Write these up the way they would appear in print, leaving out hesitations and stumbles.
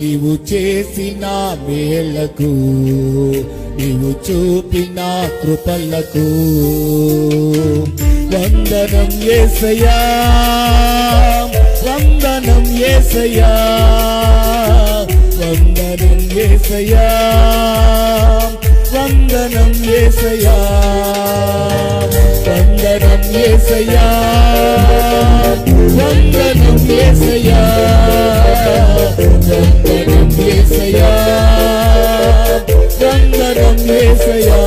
నీవు చేసిన మేలకు, నీవు చూపిన కృపలకు వందనం యేసయ్యా, వందనం యేసయ్యా, వందనం యేసయ్యా, వందనం యేసయ్యా, వందనం యేసయ్యా, వందనం యేసయ్యా, వందనం యేసయ్యా, వందనం యేసయ్యా.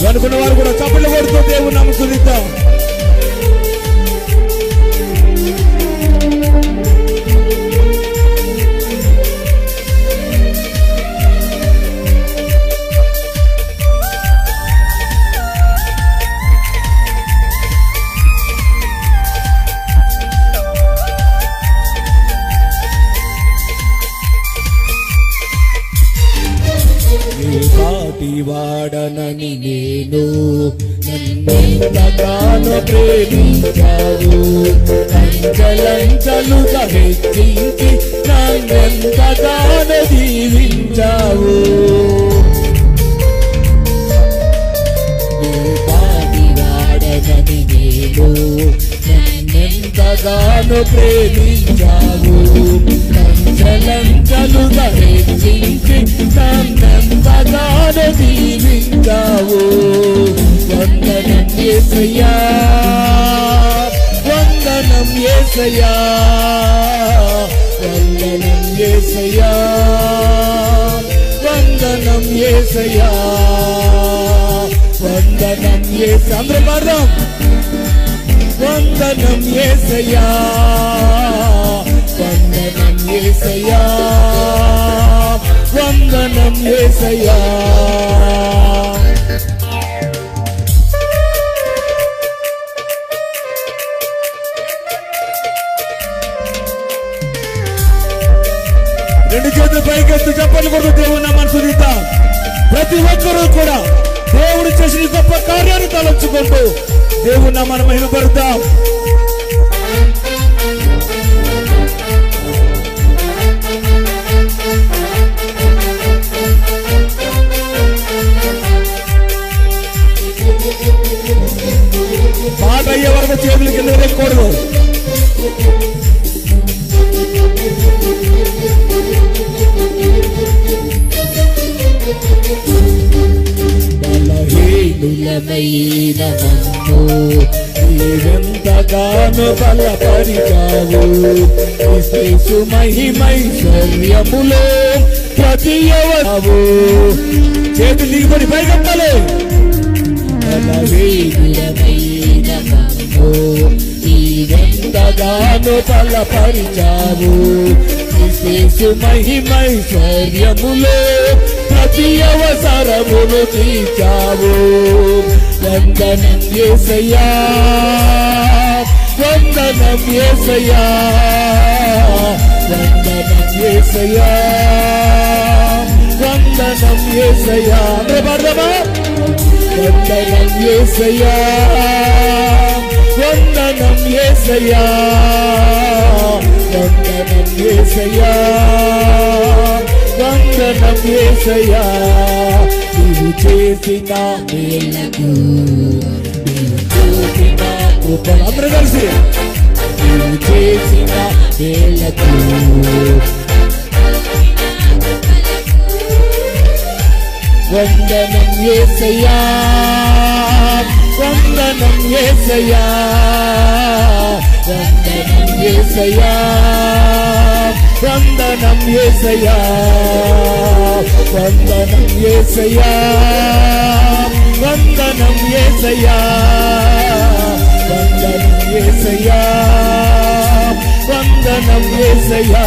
అనుకున్న వారు కూడా చప్పట్లు కొడుతూ దేవుని నామమున స్తుతిద్దాం. వాడనని నేను నన్నెంతగానో ప్రేమించావు, అంచలంచలుగా హెచ్చించి నన్నెంతగానో దీవించావు. వాడనని నేను నన్నెంతగానో ప్రేమించావు, అంచలంచలుగా హెచ్చించి నన్నెంతగానో దీవించావు. వందనం యేసయ్యా, వందనం యేసయ్యా, వందనం యేసయ్యా, వందనం యేసయ్యా, వందనం యేసయ్యా. అందరూ పాడదాం. వందనం యేసయ్యా, వందనం యేసయ్యా, వందనం యేసయ్యా. రెండు చేతులు పైకెత్తు చప్పట్లు కొడుతూ దేవుని నామమున స్తుతిద్దాం. ప్రతి ఒక్కరూ కూడా దేవుడు చేసిన గొప్ప కార్యాన్ని తలంచుకుంటూ దేవుని నామమున మహిమపరుద్దాం. పాట అయ్యే వరకు చేతుల కింద లేకూడదు. బలహీనులమైన నన్ను నీవెంతగానో బలపరిచావు, యేసు మహిమైశ్వర్యములో ప్రతి యవనము. చేతులు దిగుబడి పైకెత్తాలి. బలహీనులమైన నన్ను నీవెంతగానో బలపరిచావు, యేసు మహిమైశ్వర్యములో ప్రతి అవసరమును తీర్చావు. వందనం యేసయ్యా, వందనం యేసయ్యా, వందనం యేసయ్యా, వందనం యేసయ్యా. అందరూ పాడదామా? వందనం యేసయ్యా, వందనం యేసయ్యా, వందనం యేసయ్యా, వందనం యేసయ్యా. నీవు చేసిన మేలకు, నీవు చూపిన కృపలు. అందరూ కలిసి నీవు చేసిన మేలకు, వందనం యేసయ్యా, వందనం యేసయ్యా, వందనం యేసయ్యా, వందనం యేసయ్యా, వందనం యేసయ్యా, వందనం యేసయ్యా, వందనం యేసయ్యా, వందనం యేసయ్యా.